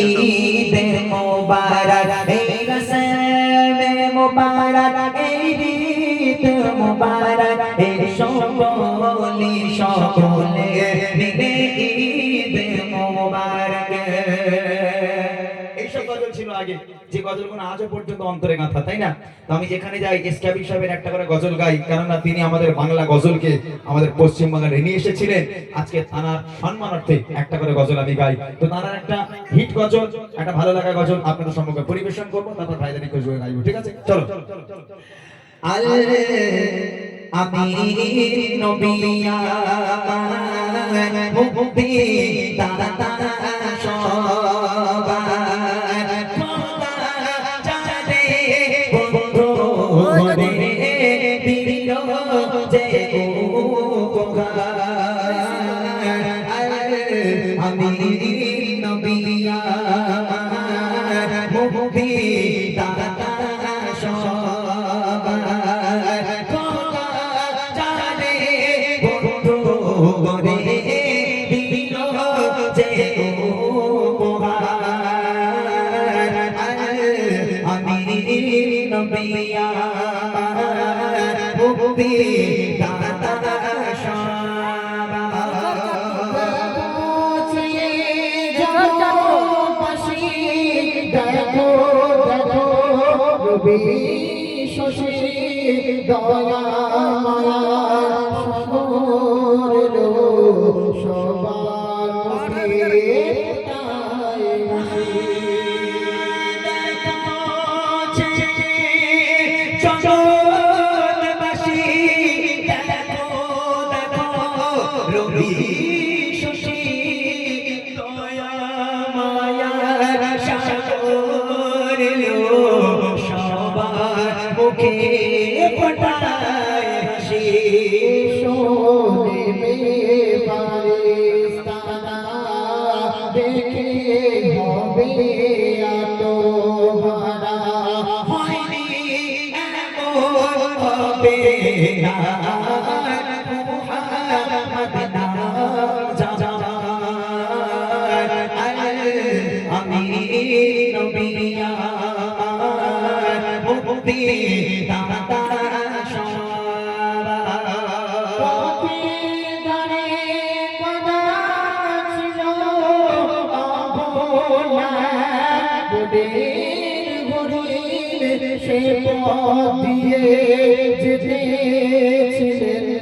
ঈদ মুবারক এই রসম মুবারক এই ঈদ মুবারক এই সকলে সকলে মিলে ঈদ মুবারক। এইসব গজল ছিল আগে, যে গজলগুলো আজও পর্যন্ত অন্তরে গাঁথা, তাই না? তো আমি যেখানে যাই এসকেবি সাহেবের একটা করে গজল গাই, কেননা তিনি আমাদের বাংলা গজলকে আমাদের পশ্চিমবাংলায় নিয়ে এসেছিলেন। আজকে তানার সম্মানার্থে একটা করে গজল আমি গাই। তো তানার একটা হিট গজল, একটা ভালো লাগা গজল আপনাদের সম্মুখে পরিবেশন করবো, তারপর ভাইদের রিকোয়েস্ট করে গাইবো, ঠিক আছে? চলো। আমি নবী আমার মুক্তি দাতা সবার খোদা জানে বন্ধু রে দিল যে উপহার। আমি নবী আমার মুক্তি দাতা সবার খোদা জানে বন্ধু রে দিল যে উপহার। আমি নবী আমার মুক্তি দাতা দেখো দেখো রবি শশী দয়া মায়া সাগর সবার চন্দনবাসী দেখো দেখো রবি শশী দয়া মায়ার সাগর সবার মুখে ফোটায় হাসি। শোনে পারিস্তানা দেখে হবে আতো ভাড়া হয়নি এমন হবে না মুহাম্মদ নাম যার। আমি নবী আমার মুক্তি দাতা সে পথ দিয়ে যেতেছিলেন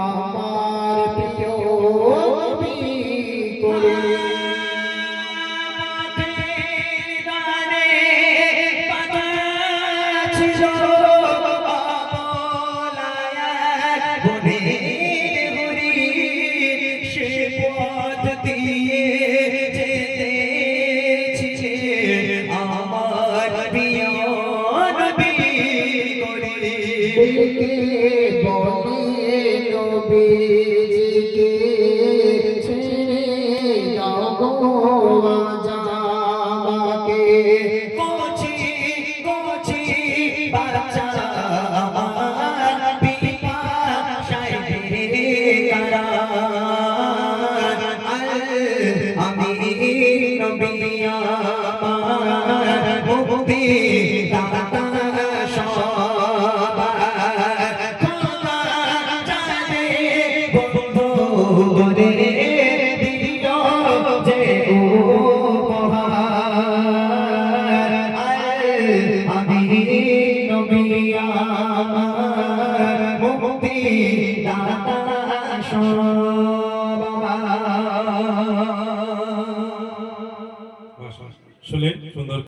আমার প্রিয় নবী করে। বলে নবীজিকে ছেড়ে দাও গো আমাকে কচি কচি বাচ্চা আমার পিপাসায় বেকার। আমি নবী আমার মুক্তি দাতা সবার খোদা জানে বন্ধু রে দিল যে উপহার। আমি নবী আমার মুক্তি দাতা সবার। শুনলেন সুন্দর।